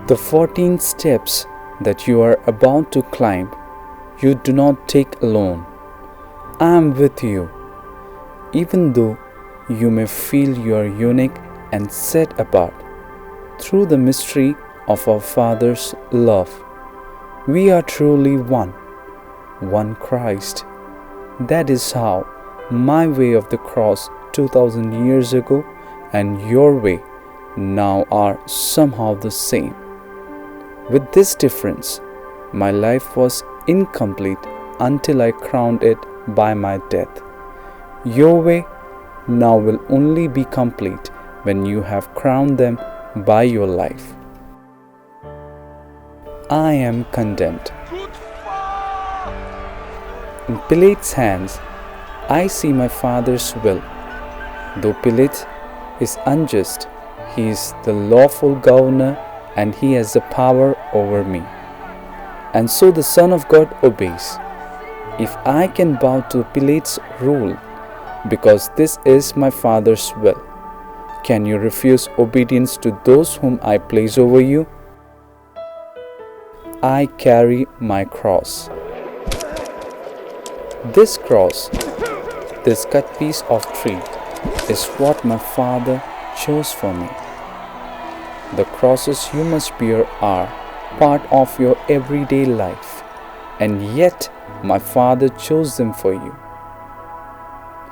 The 14 steps that you are about to climb, you do not take alone. I am with you. Even though you may feel you are unique and set apart, through the mystery of our Father's love, we are truly one Christ. That is how my way of the cross 2000 years ago and your way now are somehow the same. With this difference, my life was incomplete until I crowned it by my death. Your way now will only be complete when you have crowned them by your life. I am condemned. In Pilate's hands, I see my Father's will. Though Pilate is unjust, he is the lawful governor and he has the power over me. And so the Son of God obeys. If I can bow to Pilate's rule, because this is my Father's will, can you refuse obedience to those whom I place over you? I carry my cross. This cross, this cut piece of tree, is what my Father chose for me. The crosses you must bear are part of your everyday life, and yet my Father chose them for you.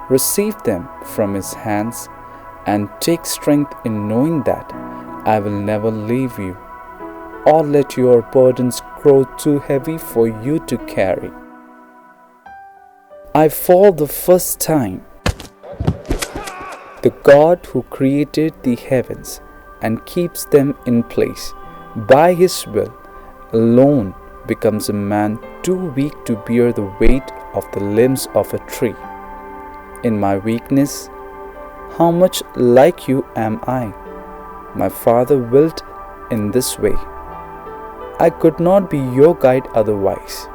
Receive them from His hands and take strength in knowing that I will never leave you or let your burdens grow too heavy for you to carry. I fall the first time. The God who created the heavens and keeps them in place by His will alone becomes a man too weak to bear the weight of the limbs of a tree. In my weakness, how much like you am I? My Father willed in this way. I could not be your guide otherwise.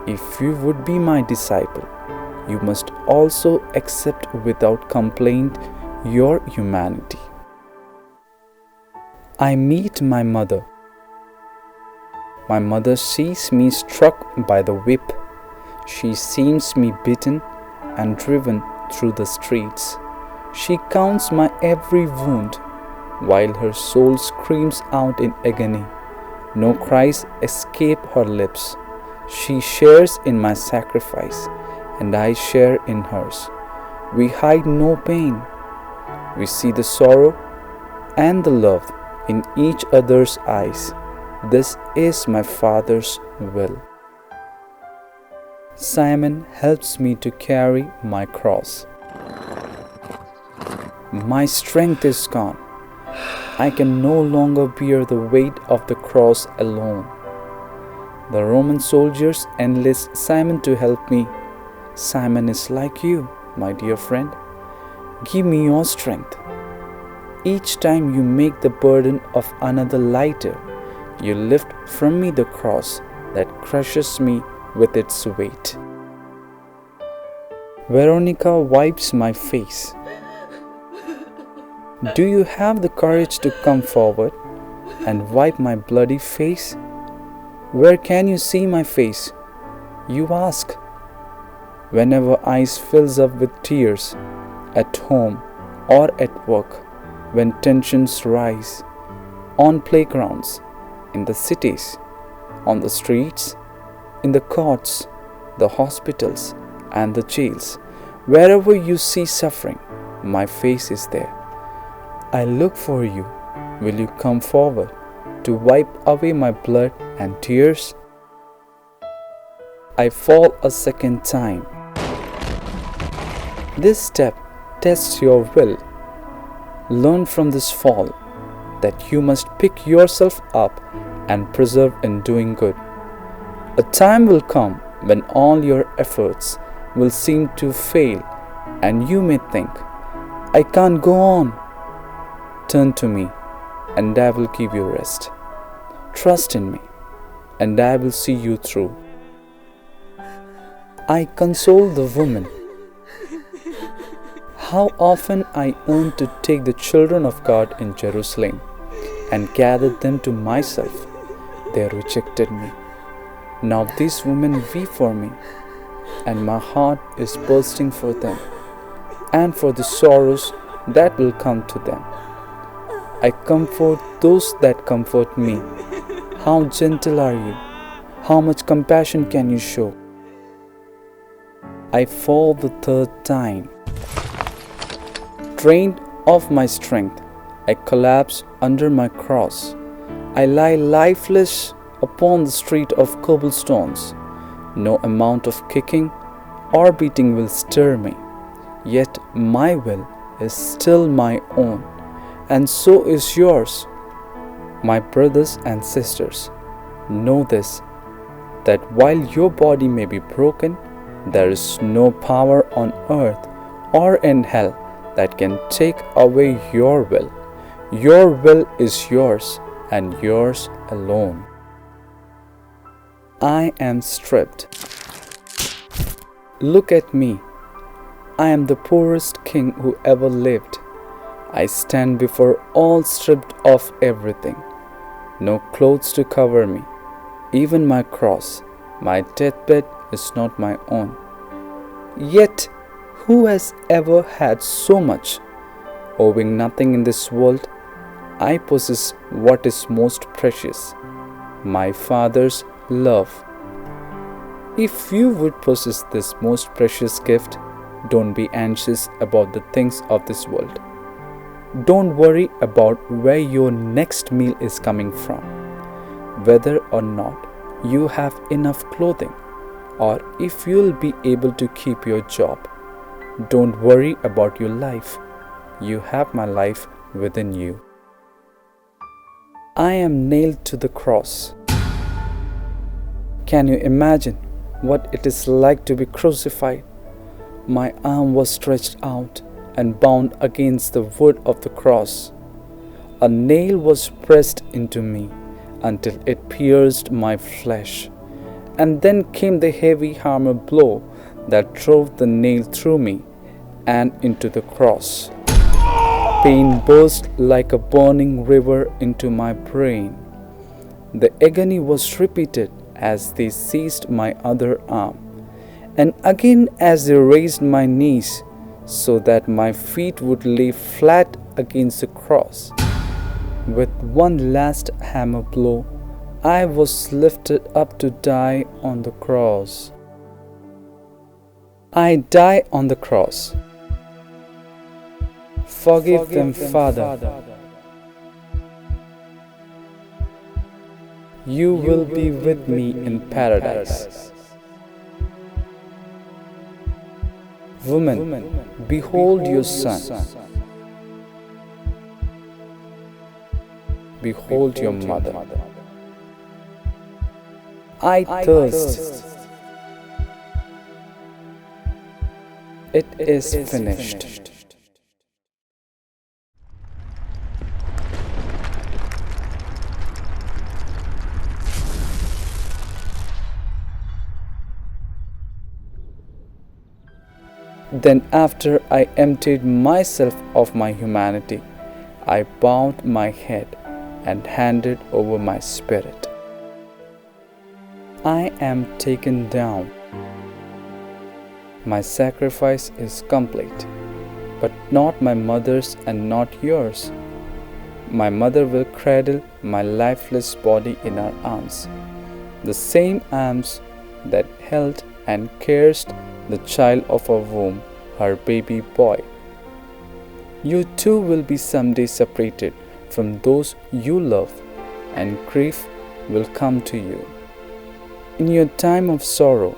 If you would be my disciple, you must also accept without complaint your humanity. I meet my mother. My mother sees me struck by the whip. She sees me beaten and driven through the streets. She counts my every wound, while her soul screams out in agony. No cries escape her lips. She shares in my sacrifice, and I share in hers. We hide no pain. We see the sorrow and the love in each other's eyes. This is my Father's will. Simon helps me to carry my cross. My strength is gone. I can no longer bear the weight of the cross alone. The Roman soldiers enlist Simon to help me. Simon is like you, my dear friend. Give me your strength. Each time you make the burden of another lighter, you lift from me the cross that crushes me with its weight. Veronica wipes my face. Do you have the courage to come forward and wipe my bloody face? Where can you see my face? You ask. Whenever eyes fills up with tears, at home or at work, when tensions rise, on playgrounds, in the cities, on the streets, in the courts, the hospitals and the jails, wherever you see suffering, my face is there. I look for you. Will you come forward to wipe away my blood and tears? I fall a second time. This step tests your will. Learn from this fall that you must pick yourself up and persevere in doing good. A time will come when all your efforts will seem to fail and you may think, I can't go on. Turn to me and I will give you rest. Trust in me and I will see you through. I console the woman. How often I yearn to take the children of God in Jerusalem and gathered them to myself. They rejected me. Now these women weep for me, and my heart is bursting for them, and for the sorrows that will come to them. I comfort those that comfort me. How gentle are you? How much compassion can you show? I fall the third time. Drained of my strength, I collapse under my cross. I lie lifeless upon the street of cobblestones. No amount of kicking or beating will stir me. Yet my will is still my own, and so is yours. My brothers and sisters, know this, that while your body may be broken, there is no power on earth or in hell that can take away your will. Your will is yours and yours alone. I am stripped. Look at me. I am the poorest king who ever lived. I stand before all stripped of everything. No clothes to cover me. Even my cross, my deathbed is not my own. Yet, who has ever had so much? Owing nothing in this world, I possess what is most precious, my Father's love. If you would possess this most precious gift, don't be anxious about the things of this world. Don't worry about where your next meal is coming from, whether or not you have enough clothing, or if you'll be able to keep your job. Don't worry about your life. You have my life within you. I am nailed to the cross. Can you imagine what it is like to be crucified? My arm was stretched out and bound against the wood of the cross. A nail was pressed into me until it pierced my flesh. And then came the heavy hammer blow that drove the nail through me and into the cross. Pain burst like a burning river into my brain. The agony was repeated as they seized my other arm, and again as they raised my knees so that my feet would lay flat against the cross. With one last hammer blow, I was lifted up to die on the cross. I die on the cross. Forgive them, Father. You will be with me in paradise. Woman, behold your son. Behold your mother. I thirst. It is finished. Then after I emptied myself of my humanity, I bowed my head and handed over my spirit. I am taken down. My sacrifice is complete, but not my mother's and not yours. My mother will cradle my lifeless body in her arms, the same arms that held and caressed the child of her womb, her baby boy. You too will be someday separated from those you love, and grief will come to you. In your time of sorrow,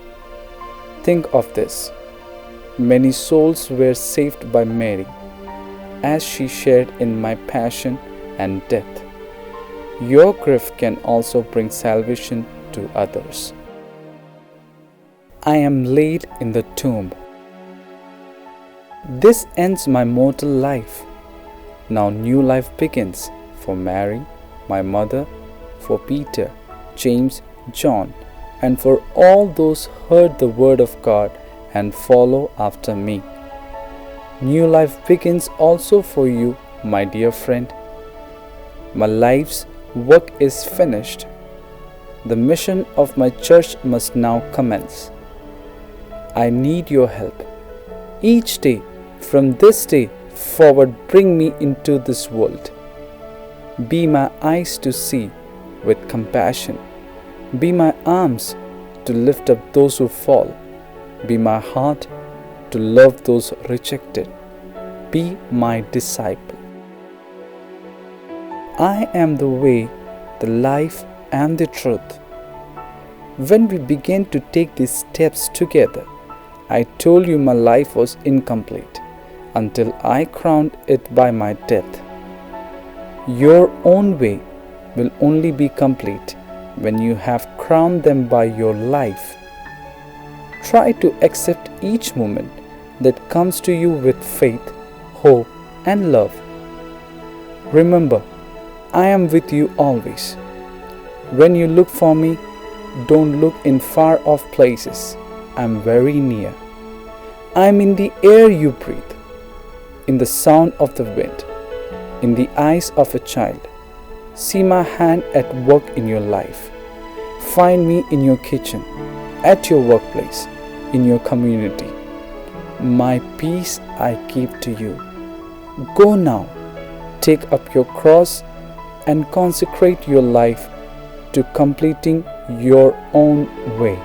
think of this. Many souls were saved by Mary, as she shared in my passion and death. Your grief can also bring salvation to others. I am laid in the tomb. This ends my mortal life. Now new life begins for Mary, my mother, for Peter, James, John, and for all those who heard the word of God and follow after me. New life begins also for you, my dear friend. My life's work is finished. The mission of my church must now commence. I need your help. Each day, from this day forward, bring me into this world. Be my eyes to see with compassion. Be my arms to lift up those who fall. Be my heart to love those rejected. Be my disciple. I am the way, the life, and the truth. When we began to take these steps together, I told you my life was incomplete until I crowned it by my death. Your own way will only be complete when you have crowned them by your life. Try to accept each moment that comes to you with faith, hope, and love. Remember, I am with you always. When you look for me, don't look in far off places. I am very near. I am in the air you breathe, in the sound of the wind, in the eyes of a child. See my hand at work in your life. Find me in your kitchen, at your workplace, in your community. My peace I keep to you. Go now, take up your cross and consecrate your life to completing your own way.